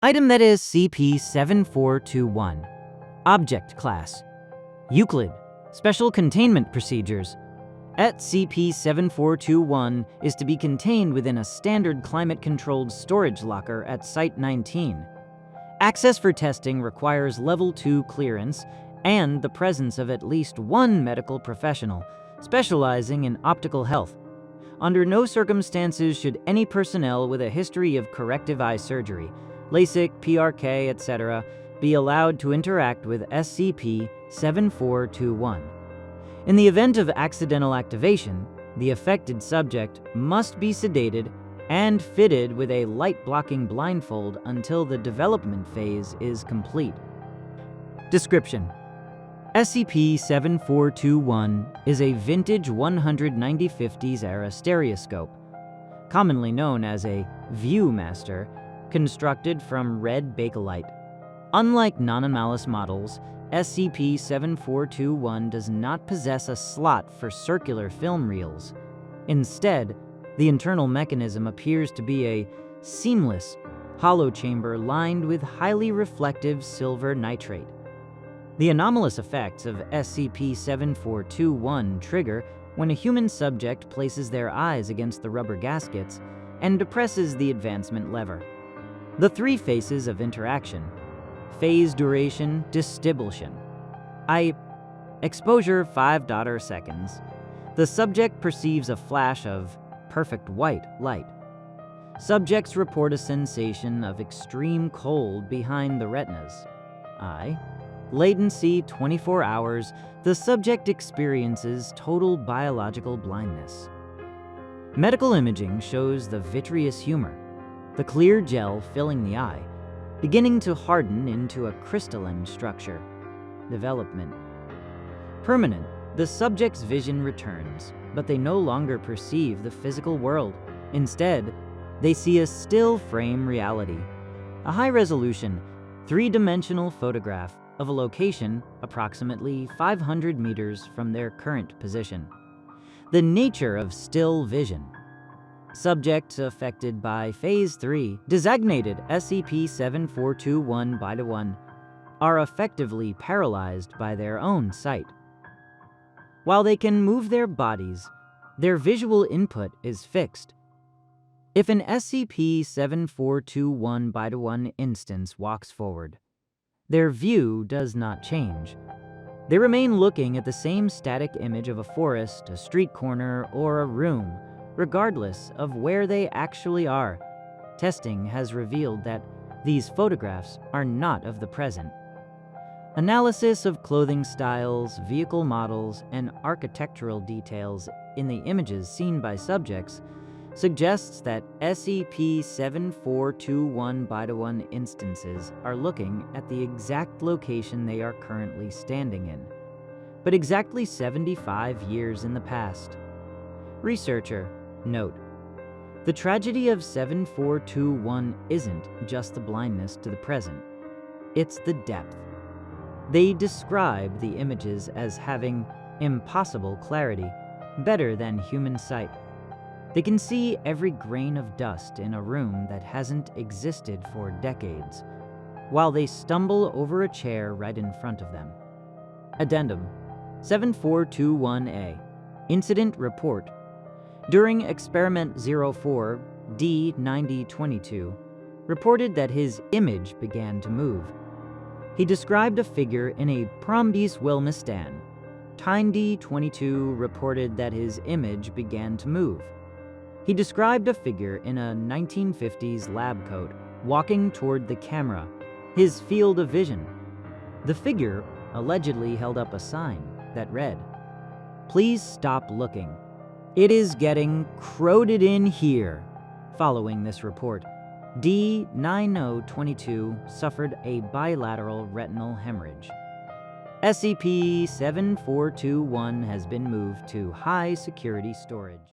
Item that is CP-7421. Object Class Euclid. Special Containment Procedures. SCP-7421 is to be contained within a standard climate-controlled storage locker at Site-19. Access for testing requires Level 2 clearance and the presence of at least one medical professional specializing in optical health. Under no circumstances should any personnel with a history of corrective eye surgery, LASIK, PRK, etc., be allowed to interact with SCP-7421. In the event of accidental activation, the affected subject must be sedated and fitted with a light-blocking blindfold until the development phase is complete. Description: SCP-7421 is a vintage 19050s era stereoscope, commonly known as a Viewmaster, constructed from red bakelite. Unlike non-anomalous models, SCP-7421 does not possess a slot for circular film reels. Instead, the internal mechanism appears to be a seamless, hollow chamber lined with highly reflective silver nitrate. The anomalous effects of SCP-7421 trigger when a human subject places their eyes against the rubber gaskets and depresses the advancement lever. The three phases of interaction: phase duration, distribution. Exposure 5 seconds. The subject perceives a flash of perfect white light. Subjects report a sensation of extreme cold behind the retinas. Latency 24 hours. The subject experiences total biological blindness. Medical imaging shows the vitreous humor, the clear gel filling the eye, beginning to harden into a crystalline structure. Development. Permanent. The subject's vision returns, but they no longer perceive the physical world. Instead, they see a still frame reality, a high-resolution, three-dimensional photograph of a location approximately 500 meters from their current position. The nature of still vision. Subjects affected by Phase 3, designated SCP-7421-1, are effectively paralyzed by their own sight. While they can move their bodies, their visual input is fixed. If an SCP-7421-1 instance walks forward, their view does not change. They remain looking at the same static image of a forest, a street corner, or a room, regardless of where they actually are. Testing has revealed that these photographs are not of the present. Analysis of clothing styles, vehicle models, and architectural details in the images seen by subjects suggests that SCP-7421-1 instances are looking at the exact location they are currently standing in, but exactly 75 years in the past. Researcher, note: the tragedy of 7421 isn't just the blindness to the present, it's the depth. They describe the images as having impossible clarity, better than human sight. They can see every grain of dust in a room that hasn't existed for decades, while they stumble over a chair right in front of them. Addendum 7421-A. Incident Report. During Experiment 04, D-9022 reported that his image began to move. He described a figure in a Prombis Wilmistan. Tyne-D22 reported that his image began to move. He described a figure in a 1950s lab coat walking toward the camera, his field of vision. The figure allegedly held up a sign that read, "Please stop looking. It is getting crowded in here." Following this report, D-9022 suffered a bilateral retinal hemorrhage. SCP-7421 has been moved to high security storage.